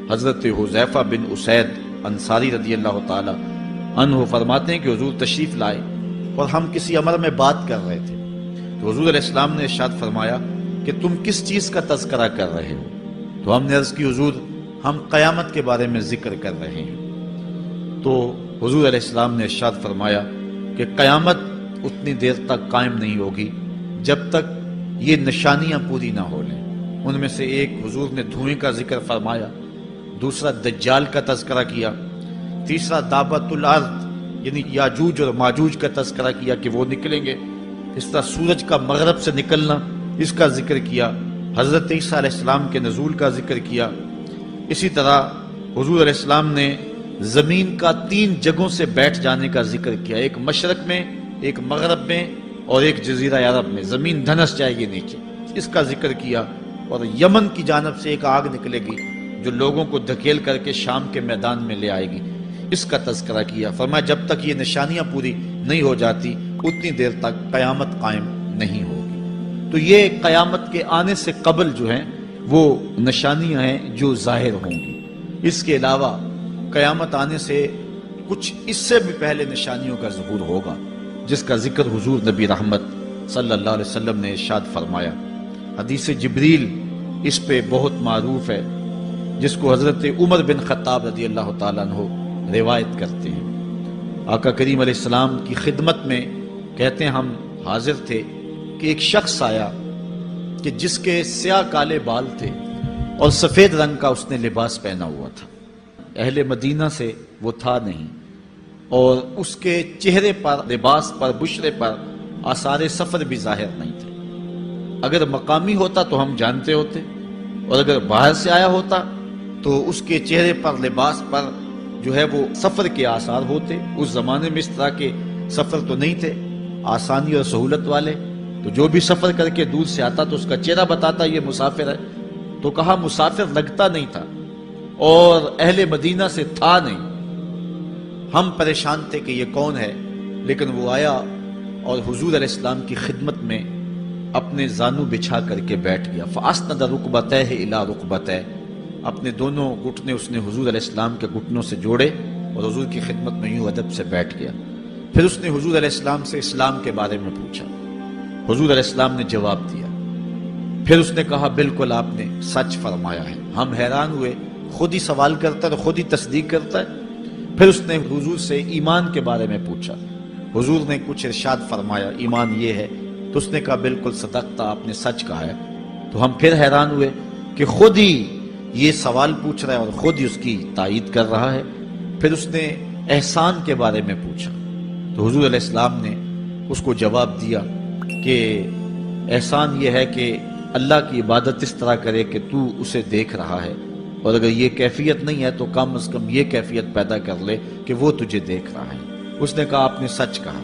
حضرت حذیفہ بن اسید انصاری رضی اللہ تعالی عنہ فرماتے ہیں کہ حضور تشریف لائے اور ہم کسی امر میں بات کر رہے تھے، تو حضور علیہ السلام نے ارشاد فرمایا کہ تم کس چیز کا تذکرہ کر رہے ہو؟ تو ہم نے عرض کی حضور ہم قیامت کے بارے میں ذکر کر رہے ہیں۔ تو حضور علیہ السلام نے ارشاد فرمایا کہ قیامت اتنی دیر تک قائم نہیں ہوگی جب تک یہ نشانیاں پوری نہ ہو لیں۔ ان میں سے ایک حضور نے دھوئیں کا ذکر فرمایا، دوسرا دجال کا تذکرہ کیا، تیسرا دابت الارض یعنی یاجوج اور ماجوج کا تذکرہ کیا کہ وہ نکلیں گے، اس طرح سورج کا مغرب سے نکلنا اس کا ذکر کیا، حضرت عیسیٰ علیہ السلام کے نزول کا ذکر کیا۔ اسی طرح حضور علیہ السلام نے زمین کا 3 جگہوں سے بیٹھ جانے کا ذکر کیا، ایک مشرق میں، ایک مغرب میں اور ایک جزیرہ عرب میں، زمین دھنس جائے گی نیچے، اس کا ذکر کیا۔ اور یمن کی جانب سے ایک آگ نکلے گی جو لوگوں کو دھکیل کر کے شام کے میدان میں لے آئے گی، اس کا تذکرہ کیا۔ فرمایا جب تک یہ نشانیاں پوری نہیں ہو جاتی اتنی دیر تک قیامت قائم نہیں ہوگی۔ تو یہ قیامت کے آنے سے قبل جو ہیں وہ نشانیاں ہیں جو ظاہر ہوں گی۔ اس کے علاوہ قیامت آنے سے کچھ اس سے بھی پہلے نشانیوں کا ظہور ہوگا، جس کا ذکر حضور نبی رحمت صلی اللہ علیہ وسلم نے ارشاد فرمایا۔ حدیث جبریل اس پہ بہت معروف ہے، جس کو حضرت عمر بن خطاب رضی اللہ تعالیٰ عنہ روایت کرتے ہیں۔ آقا کریم علیہ السلام کی خدمت میں کہتے ہیں ہم حاضر تھے کہ ایک شخص آیا کہ جس کے سیاہ کالے بال تھے اور سفید رنگ کا اس نے لباس پہنا ہوا تھا، اہل مدینہ سے وہ تھا نہیں، اور اس کے چہرے پر، لباس پر، بشرے پر آثار سفر بھی ظاہر نہیں تھے۔ اگر مقامی ہوتا تو ہم جانتے ہوتے، اور اگر باہر سے آیا ہوتا تو اس کے چہرے پر، لباس پر جو ہے وہ سفر کے آثار ہوتے۔ اس زمانے میں اس طرح کے سفر تو نہیں تھے آسانی اور سہولت والے، تو جو بھی سفر کر کے دور سے آتا تو اس کا چہرہ بتاتا یہ مسافر ہے۔ تو کہا مسافر لگتا نہیں تھا اور اہل مدینہ سے تھا نہیں۔ ہم پریشان تھے کہ یہ کون ہے، لیکن وہ آیا اور حضور علیہ السلام کی خدمت میں اپنے زانو بچھا کر کے بیٹھ گیا۔ فَأَسْنَدَ رُكْبَتَيْهِ إِلَىٰ رُكْبَتَيْهِ، اپنے دونوں گھٹنے اس نے حضور علیہ السلام کے گھٹنوں سے جوڑے اور حضور کی خدمت میں یوں ادب سے بیٹھ گیا۔ پھر اس نے حضور علیہ السلام سے اسلام کے بارے میں پوچھا، حضور علیہ السلام نے جواب دیا۔ پھر اس نے کہا بالکل آپ نے سچ فرمایا ہے۔ ہم حیران ہوئے، خود ہی سوال کرتا ہے اور خود ہی تصدیق کرتا ہے۔ پھر اس نے حضور سے ایمان کے بارے میں پوچھا، حضور نے کچھ ارشاد فرمایا ایمان یہ ہے، تو اس نے کہا بالکل صدقتا، آپ نے سچ کہا ہے۔ تو ہم پھر حیران ہوئے کہ خود ہی یہ سوال پوچھ رہا ہے اور خود ہی اس کی تائید کر رہا ہے۔ پھر اس نے احسان کے بارے میں پوچھا، تو حضور علیہ السلام نے اس کو جواب دیا کہ احسان یہ ہے کہ اللہ کی عبادت اس طرح کرے کہ تو اسے دیکھ رہا ہے، اور اگر یہ کیفیت نہیں ہے تو کم از کم یہ کیفیت پیدا کر لے کہ وہ تجھے دیکھ رہا ہے۔ اس نے کہا آپ نے سچ کہا۔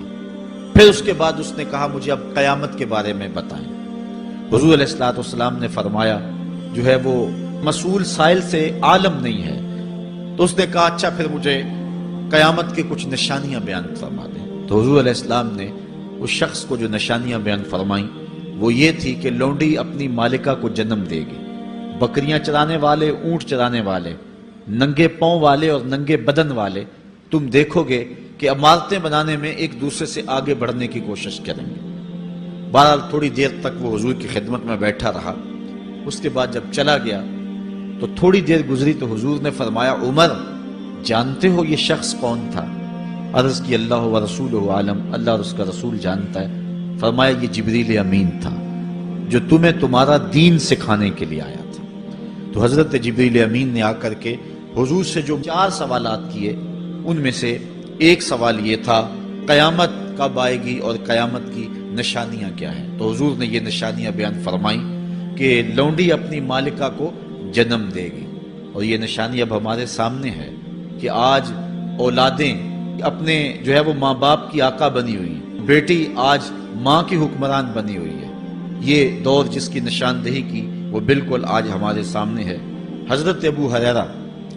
پھر اس کے بعد اس نے کہا مجھے اب قیامت کے بارے میں بتائیں۔ حضور علیہ السلام نے فرمایا جو ہے وہ مسئول سائل سے عالم نہیں ہے۔ تو اس نے کہا اچھا پھر مجھے قیامت کی کچھ نشانیاں بیان فرما دیں۔ تو حضور علیہ السلام نے اس شخص کو جو نشانیاں بیان فرمائیں وہ یہ تھی کہ لونڈی اپنی مالکہ کو جنم دے گی، بکریاں چرانے والے، اونٹ چرانے والے، ننگے پاؤں والے اور ننگے بدن والے تم دیکھو گے کہ عمارتیں بنانے میں ایک دوسرے سے آگے بڑھنے کی کوشش کریں گے۔ بہرحال تھوڑی دیر تک وہ حضور کی خدمت میں بیٹھا رہا۔ اس کے بعد جب چلا گیا تو تھوڑی دیر گزری تو حضور نے فرمایا عمر جانتے ہو یہ شخص کون تھا؟ عرض کی اللہ و رسولہ عالم، اللہ اور اس کا رسول جانتا ہے۔ فرمایا یہ جبریل امین تھا جو تمہیں تمہارا دین سکھانے کے لیے آیا تھا۔ تو حضرت جبریل امین نے آ کر کے حضور سے جو 4 سوالات کیے ان میں سے ایک سوال یہ تھا قیامت کب آئے گی اور قیامت کی نشانیاں کیا ہیں؟ تو حضور نے یہ نشانیاں بیان فرمائیں کہ لونڈی اپنی مالکہ کو جنم دے گی، اور یہ نشانی اب ہمارے سامنے ہے کہ آج اولادیں اپنے جو ہے وہ ماں باپ کی آقا بنی ہوئی ہیں، بیٹی آج ماں کی حکمران بنی ہوئی ہے۔ یہ دور جس کی نشاندہی کی وہ بالکل آج ہمارے سامنے ہے۔ حضرت ابو ہریرہ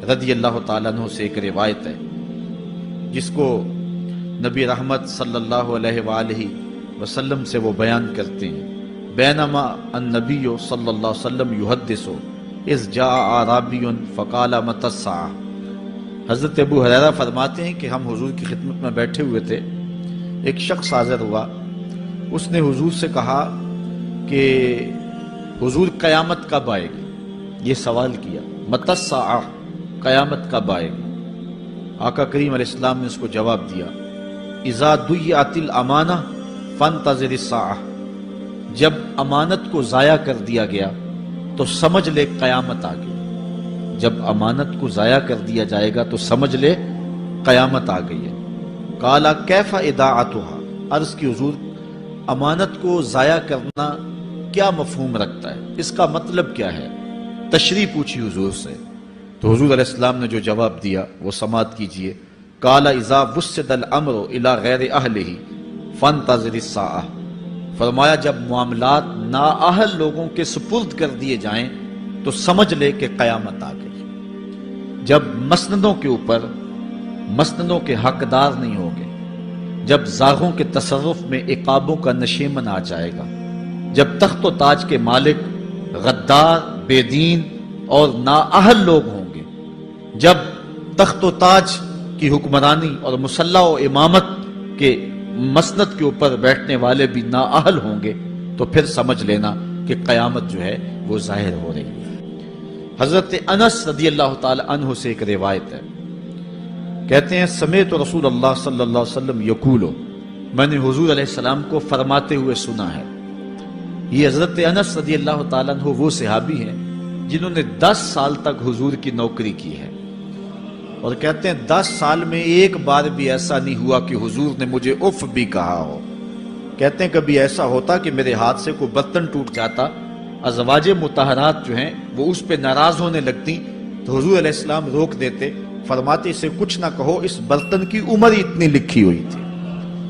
رضی اللہ تعالیٰ عنہ سے ایک روایت ہے جس کو نبی رحمت صلی اللہ علیہ وآلہ وسلم سے وہ بیان کرتے ہیں، بینما النبی صلی اللہ علیہ وسلم یحدث اذ جاء اعرابی فقال متی الساعہ۔ حضرت ابو ہریرہ فرماتے ہیں کہ ہم حضور کی خدمت میں بیٹھے ہوئے تھے، ایک شخص حاضر ہوا، اس نے حضور سے کہا کہ حضور قیامت کب آئے گی؟ یہ سوال کیا، متی الساعہ، قیامت کب آئے گی؟ آقا کریم علیہ السلام نے اس کو جواب دیا، اذا ضیعت الامانہ فانتظر الساعہ، جب امانت کو ضائع کر دیا گیا تو سمجھ لے قیامت آ گئی۔ جب امانت کو ضائع کر دیا جائے گا تو سمجھ لے قیامت آ گئی ہے۔ قالا کیف اضاعتها، عرض کی حضور امانت کو ضائع کرنا کیا مفہوم رکھتا ہے، اس کا مطلب کیا ہے؟ تشریح پوچھی حضور سے، تو حضور علیہ السلام نے جو جواب دیا وہ سماعت کیجئے۔ قالا اذا وسد الامر الى غیر اہلہ فانتظر الساعہ، فرمایا جب معاملات نااہل لوگوں کے سپرد کر دیے جائیں تو سمجھ لے کہ قیامت آ گئی۔ جب مسندوں کے اوپر مسندوں کے حقدار نہیں ہوں گے، جب زاغوں کے تصرف میں عقابوں کا نشیمن آ جائے گا، جب تخت و تاج کے مالک غدار، بے دین اور نااہل لوگ ہوں گے، جب تخت و تاج کی حکمرانی اور مسلح و امامت کے مسند کے اوپر بیٹھنے والے بھی نااہل ہوں گے، تو پھر سمجھ لینا کہ قیامت جو ہے وہ ظاہر ہو رہی ہے۔ حضرت انس رضی اللہ تعالی عنہ سے ایک روایت ہے، کہتے ہیں سمعت رسول اللہ صلی اللہ علیہ وسلم یقول، میں نے حضور علیہ السلام کو فرماتے ہوئے سنا ہے۔ یہ حضرت انس رضی اللہ تعالیٰ عنہ وہ صحابی ہیں جنہوں نے 10 سال تک حضور کی نوکری کی ہے، اور کہتے ہیں 10 سال میں ایک بار بھی ایسا نہیں ہوا کہ حضور نے مجھے اف بھی کہا ہو۔ کہتے ہیں کبھی ایسا ہوتا کہ میرے ہاتھ سے کوئی برتن ٹوٹ جاتا، ازواج مطہرات جو ہیں وہ اس پہ ناراض ہونے لگتی تو حضور علیہ السلام روک دیتے، فرماتے اسے کچھ نہ کہو، اس برتن کی عمر ہی اتنی لکھی ہوئی تھی،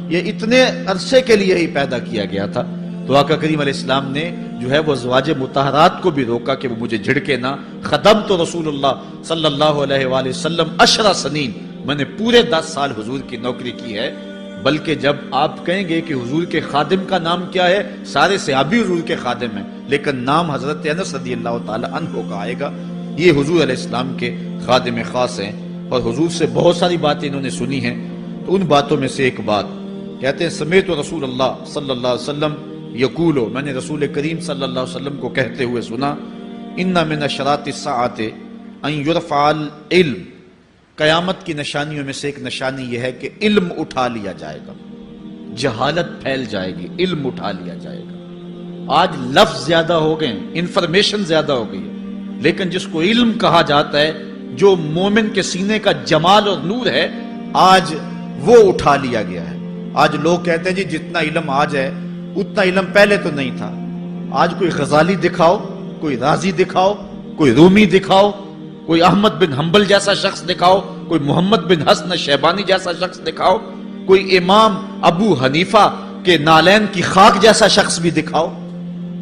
یہ اتنے عرصے کے لیے ہی پیدا کیا گیا تھا۔ تو آقا کریم علیہ السلام نے جو ہے وہ ازواج مطہرات کو بھی روکا کہ وہ مجھے جھڑکے نہ۔ خدمت رسول اللہ صلی اللہ علیہ وآلہ وسلم 10 سنین، میں نے پورے 10 سال حضور کی نوکری کی ہے۔ بلکہ جب آپ کہیں گے کہ حضور کے خادم کا نام کیا ہے، سارے صحابی حضور کے خادم ہیں، لیکن نام حضرت انس رضی اللہ تعالی عنہ کا آئے گا، یہ حضور علیہ السلام کے خادم خاص ہیں، اور حضور سے بہت ساری باتیں انہوں نے سنی ہیں۔ تو ان باتوں میں سے ایک بات کہتے ہیں سمعت رسول اللہ صلی اللہ علیہ وسلم یقول، میں نے رسول کریم صلی اللہ علیہ وسلم کو کہتے ہوئے سنا، ان من اشراط الساعۃ ان یرفع العلم، قیامت کی نشانیوں میں سے ایک نشانی یہ ہے کہ علم اٹھا لیا جائے گا، جہالت پھیل جائے گی، علم اٹھا لیا جائے گا۔ آج لفظ زیادہ ہو گئے، انفارمیشن زیادہ ہو گئی ہے، لیکن جس کو علم کہا جاتا ہے، جو مومن کے سینے کا جمال اور نور ہے، آج وہ اٹھا لیا گیا ہے۔ آج لوگ کہتے ہیں جی جتنا علم آج ہے اتنا علم پہلے تو نہیں تھا۔ آج کوئی غزالی دکھاؤ، کوئی رازی دکھاؤ، کوئی رومی دکھاؤ، کوئی احمد بن حنبل جیسا شخص دکھاؤ، کوئی محمد بن حسن شیبانی جیسا شخص دکھاؤ، کوئی امام ابو حنیفہ کے نالین کی خاک جیسا شخص بھی دکھاؤ،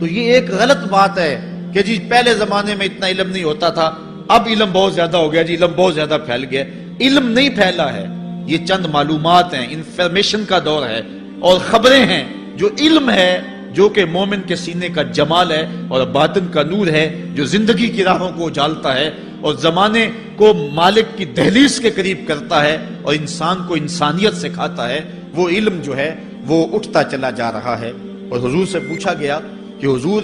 تو یہ ایک غلط بات ہے کہ جی پہلے زمانے میں اتنا علم نہیں ہوتا تھا، اب علم بہت زیادہ ہو گیا، جی علم بہت زیادہ پھیل گیا۔ علم نہیں پھیلا ہے، یہ چند معلومات ہیں، انفارمیشن کا دور ہے، اور خبریں ہیں۔ جو علم ہے، جو کہ مومن کے سینے کا جمال ہے اور باطن کا نور ہے، جو زندگی کی راہوں کو اجالتا ہے اور زمانے کو مالک کی دہلیز کے قریب کرتا ہے اور انسان کو انسانیت سکھاتا ہے، وہ علم جو ہے وہ اٹھتا چلا جا رہا ہے۔ اور حضور سے پوچھا گیا کہ حضور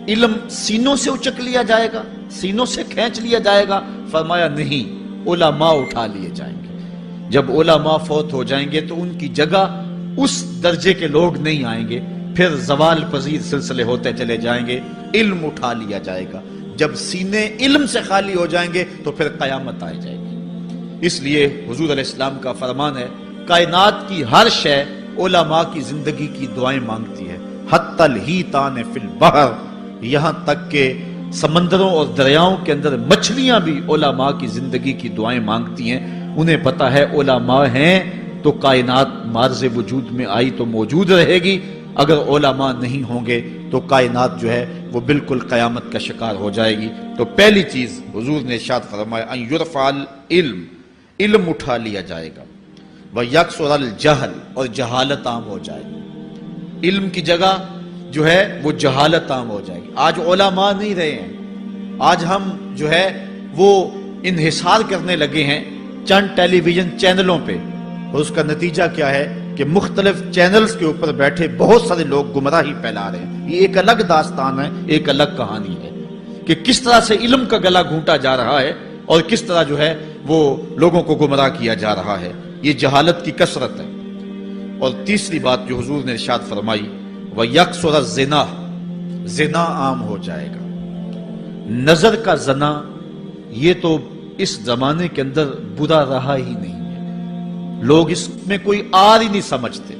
علم سینوں سے اچک لیا جائے گا، سینوں سے کھینچ لیا جائے گا؟ فرمایا نہیں، علماء اٹھا لیے جائیں گے۔ جب علماء فوت ہو جائیں گے تو ان کی جگہ اس درجے کے لوگ نہیں آئیں گے، پھر زوال پذیر سلسلے ہوتے چلے جائیں گے، علم اٹھا لیا جائے گا۔ جب سینے علم سے خالی ہو جائیں گے تو پھر قیامت آ جائے گی۔ اس لیے حضور علیہ السلام کا فرمان ہے، کائنات کی ہر شے علماء کی زندگی کی دعائیں مانگتی ہے، حتی الحیتان فی البحر، یہاں تک کہ سمندروں اور دریاؤں کے اندر مچھلیاں بھی علماء کی زندگی کی دعائیں مانگتی ہیں۔ انہیں پتا ہے علماء ہیں تو کائنات مارز وجود میں آئی تو موجود رہے گی، اگر علماء نہیں ہوں گے تو کائنات جو ہے وہ بالکل قیامت کا شکار ہو جائے گی۔ تو پہلی چیز حضور نے ارشاد فرمایا ان یرفع العلم، علم اٹھا لیا جائے گا، ویکثر الجہل، اور جہالت عام ہو جائے گی۔ علم کی جگہ جو ہے وہ جہالت عام ہو جائے گی۔ آج علماء نہیں رہے ہیں، آج ہم جو ہے وہ انحصار کرنے لگے ہیں چند ٹیلی ویژن چینلوں پہ، اور اس کا نتیجہ کیا ہے کہ مختلف چینلز کے اوپر بیٹھے بہت سارے لوگ گمراہی پھیلا رہے ہیں۔ یہ ایک الگ داستان ہے، ایک الگ کہانی ہے کہ کس طرح سے علم کا گلا گھونٹا جا رہا ہے اور کس طرح جو ہے وہ لوگوں کو گمراہ کیا جا رہا ہے۔ یہ جہالت کی کثرت ہے۔ اور تیسری بات جو حضور نے ارشاد فرمائی، وَيَكْثُرَ الزِّنَا، زنا عام ہو جائے گا۔ نظر کا زنا یہ تو اس زمانے کے اندر برا رہا ہی نہیں ہے، لوگ اس میں کوئی آر ہی نہیں سمجھتے۔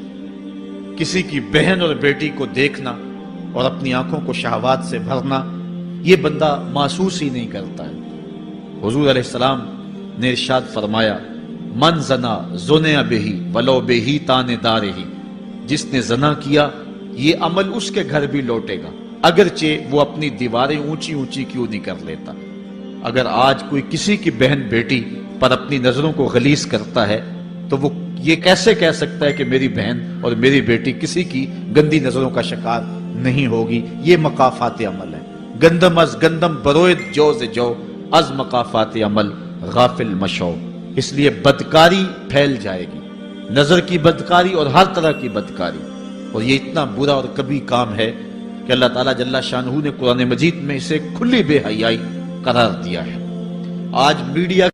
کسی کی بہن اور بیٹی کو دیکھنا اور اپنی آنکھوں کو شہوات سے بھرنا، یہ بندہ محسوس ہی نہیں کرتا ہے۔ حضور علیہ السلام نے ارشاد فرمایا، من زنا زنیا بہی ولو بہی تانے دارہی، جس نے زنا کیا یہ عمل اس کے گھر بھی لوٹے گا، اگرچہ وہ اپنی دیواریں اونچی اونچی کیوں نہیں کر لیتا۔ اگر آج کوئی کسی کی بہن بیٹی پر اپنی نظروں کو غلیظ کرتا ہے تو وہ یہ کیسے کہہ سکتا ہے کہ میری بہن اور میری بیٹی کسی کی گندی نظروں کا شکار نہیں ہوگی؟ یہ مقافات عمل ہے۔ گندم از گندم بروید جوز جو، از مقافات عمل غافل مشو۔ اس لیے بدکاری پھیل جائے گی، نظر کی بدکاری اور ہر طرح کی بدکاری، اور یہ اتنا برا اور کبھی کام ہے کہ اللہ تعالیٰ جل شانہ نے قرآن مجید میں اسے کھلی بے حیائی قرار دیا ہے۔ آج میڈیا